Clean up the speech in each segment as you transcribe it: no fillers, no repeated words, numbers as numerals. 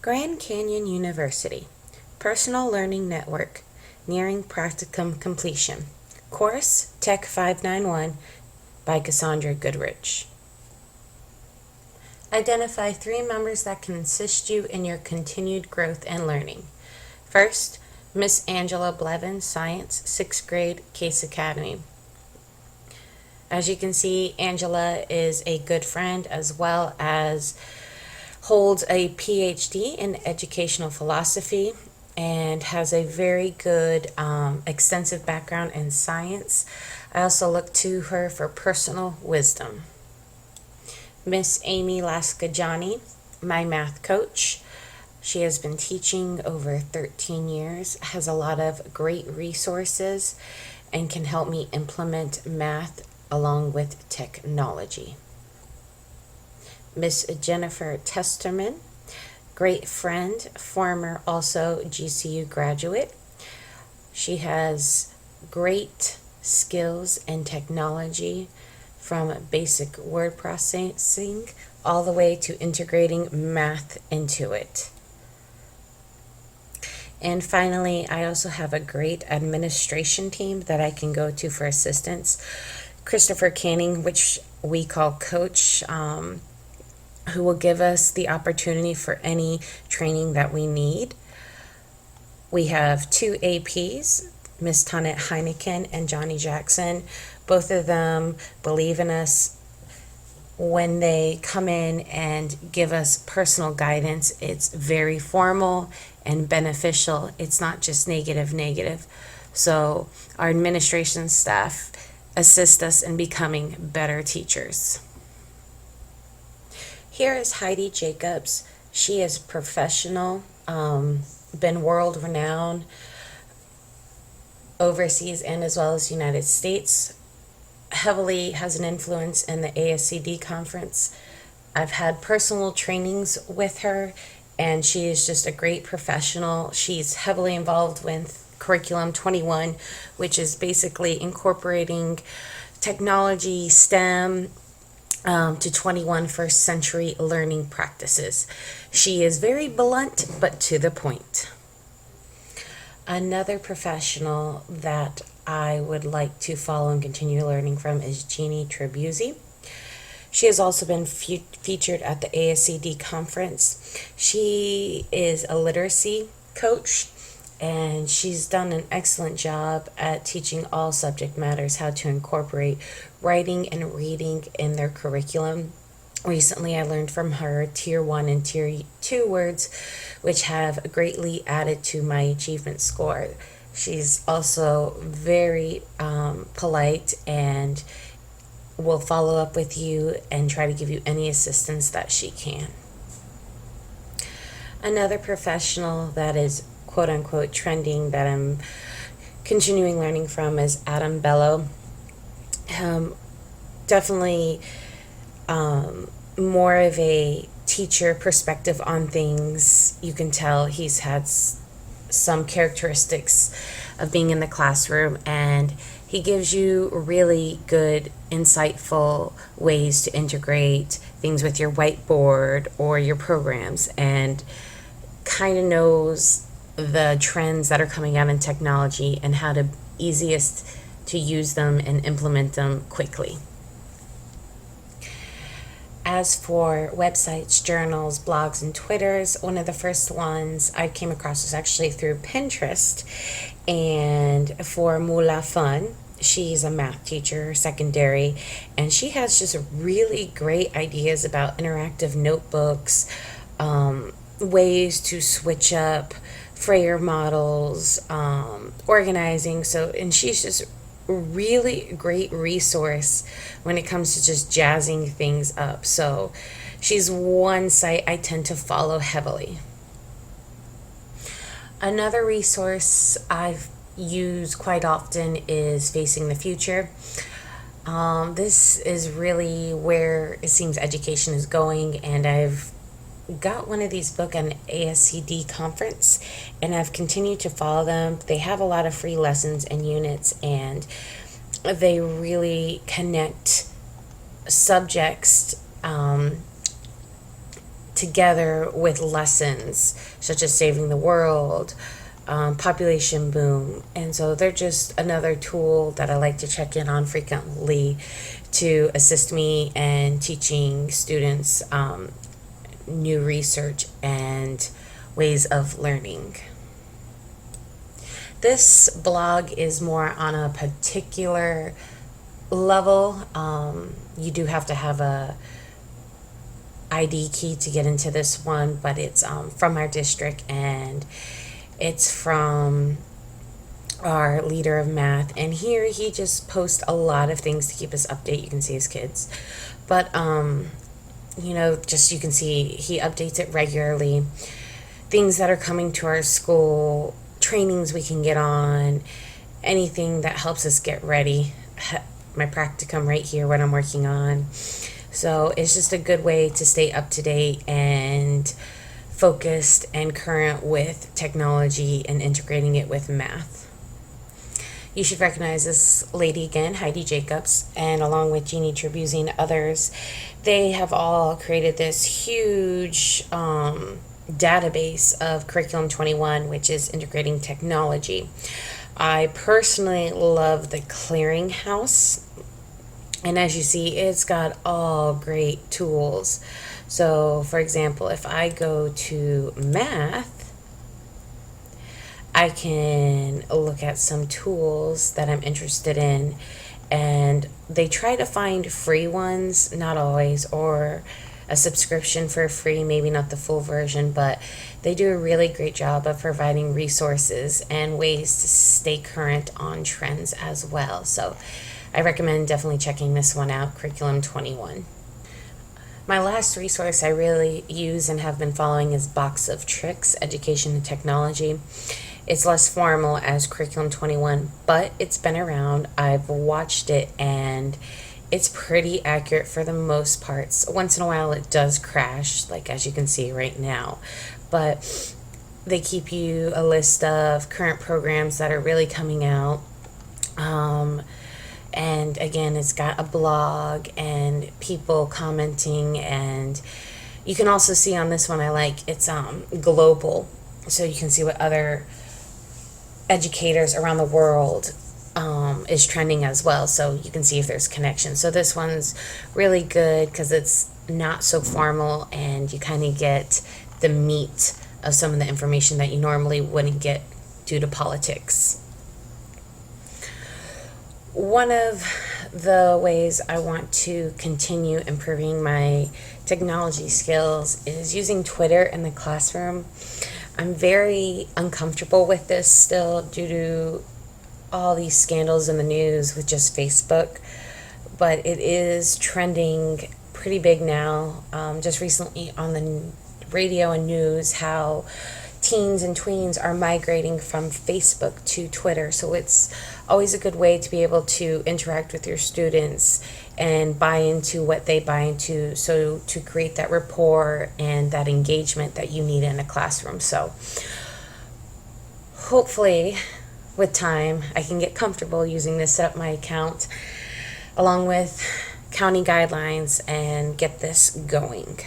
Grand Canyon University, Personal Learning Network, nearing Practicum completion. Course Tech 591 by Cassandra Goodrich. Identify 3 members that can assist you in your continued growth and learning. First, Miss Angela Blevins, Science, 6th grade, Case Academy. As you can see, Angela is a good friend as well as holds a PhD in educational philosophy and has a very good extensive background in science. I also look to her for personal wisdom. Miss Amy Lascajani, my math coach. She has been teaching over 13 years, has a lot of great resources, and can help me implement math along with technology. Miss Jennifer Testerman, great friend, former also GCU graduate. She has great skills in technology, from basic word processing all the way to integrating math into it. And finally, I also have a great administration team that I can go to for assistance. Christopher Canning, which we call Coach, who will give us the opportunity for any training that we need. We have 2 APs, Miss Tonette Heineken and Johnny Jackson. Both of them believe in us. When they come in and give us personal guidance, it's very formal and beneficial. It's not just negative. So our administration staff assist us in becoming better teachers. Here is Heidi Jacobs. She is professional, been world renowned overseas and as well as United States. Heavily has an influence in the ASCD conference. I've had personal trainings with her, and she is just a great professional. She's heavily involved with Curriculum 21, which is basically incorporating technology, STEM, to 21 first century learning practices. She is very blunt, but to the point. Another professional that I would like to follow and continue learning from is Jeannie Tribuzzi. She has also been featured at the ASCD conference. She is a literacy coach, and she's done an excellent job at teaching all subject matters how to incorporate writing and reading in their curriculum. Recently, I learned from her Tier 1 and Tier 2 words, which have greatly added to my achievement score. She's also very polite and will follow up with you and try to give you any assistance that she can. Another professional that is quote-unquote trending that I'm continuing learning from is Adam Bello. Definitely more of a teacher perspective on things. You can tell he's had some characteristics of being in the classroom, and he gives you really good, insightful ways to integrate things with your whiteboard or your programs, and kind of knows the trends that are coming out in technology and how to easiest to use them and implement them quickly. As for websites, journals, blogs, and Twitters, one of the first ones I came across was actually through Pinterest. And for Mula Fun, she's a math teacher, secondary, and she has just really great ideas about interactive notebooks, ways to switch up Freyer models, organizing. And she's just really great resource when it comes to just jazzing things up. So she's one site I tend to follow heavily. Another resource I've used quite often is Facing the Future. This is really where it seems education is going, and I've got one of these books at an ASCD conference, and I've continued to follow them. They have a lot of free lessons and units, and they really connect subjects together with lessons such as saving the world, population boom. And so they're just another tool that I like to check in on frequently to assist me in teaching students new research and ways of learning. This blog is more on a particular level. You do have to have a ID key to get into this one, but it's from our district, and it's from our leader of math. And here he just posts a lot of things to keep us updated. You can see his kids, but just you can see he updates it regularly. Things that are coming to our school, trainings we can get on, anything that helps us get ready. My practicum right here, what I'm working on. So it's just a good way to stay up to date and focused and current with technology and integrating it with math. You should recognize this lady again, Heidi Jacobs, and along with Jeannie Tribuzzi and others, they have all created this huge database of Curriculum 21, which is integrating technology. I personally love the clearinghouse, and as you see, it's got all great tools. So for example, if I go to math, I can look at some tools that I'm interested in, and they try to find free ones, not always, or a subscription for free, maybe not the full version, but they do a really great job of providing resources and ways to stay current on trends as well. So I recommend definitely checking this one out, Curriculum 21. My last resource I really use and have been following is Box of Tricks, Education and Technology. It's less formal as Curriculum 21, but it's been around. I've watched it, and it's pretty accurate for the most parts. Once in a while it does crash, like as you can see right now, but they keep you a list of current programs that are really coming out. And again, it's got a blog and people commenting, and you can also see on this one, it's global, so you can see what other educators around the world is trending as well, so you can see if there's connections. So this one's really good because it's not so formal, and you kind of get the meat of some of the information that you normally wouldn't get due to politics. One of the ways I want to continue improving my technology skills is using Twitter in the classroom. I'm very uncomfortable with this still due to all these scandals in the news with just Facebook, but it is trending pretty big now. Just recently on the radio and news how teens and tweens are migrating from Facebook to Twitter. So it's always a good way to be able to interact with your students and buy into what they buy into, so to create that rapport and that engagement that you need in a classroom. So hopefully with time I can get comfortable using this, set up my account along with county guidelines and get this going.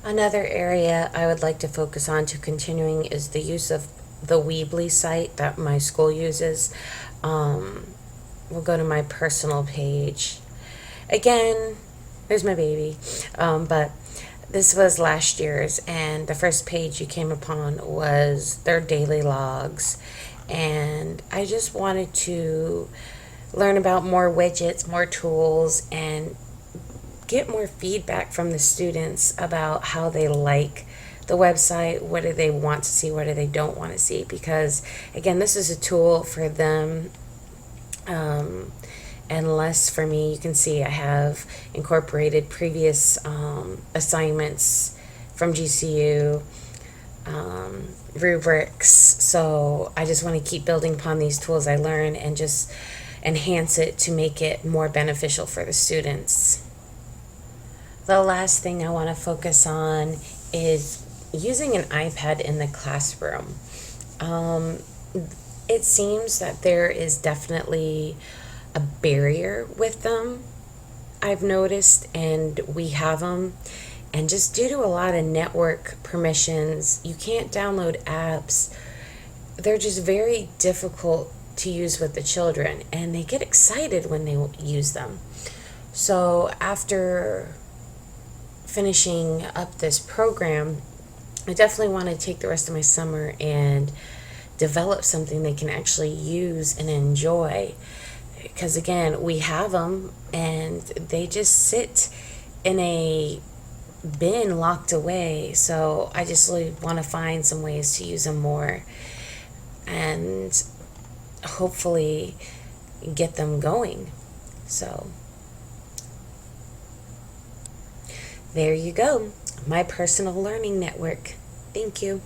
Another area I would like to focus on to continuing is the use of the Weebly site that my school uses. We'll go to my personal page. Again, there's my baby. But this was last year's, and the first page you came upon was their daily logs. And I just wanted to learn about more widgets, more tools, and get more feedback from the students about how they like the website, what do they want to see, what do they don't want to see, because again, this is a tool for them and less for me. You can see I have incorporated previous assignments from GCU, rubrics, so I just want to keep building upon these tools I learn and just enhance it to make it more beneficial for the students. The last thing I want to focus on is using an iPad in the classroom. It seems that there is definitely a barrier with them, I've noticed, and we have them, And just due to a lot of network permissions, you can't download apps. They're just very difficult to use with the children, and they get excited when they use them. So after finishing up this program, I definitely want to take the rest of my summer and develop something they can actually use and enjoy. Because again, we have them and they just sit in a bin locked away. So I just really want to find some ways to use them more and hopefully get them going. So there you go, my personal learning network. Thank you.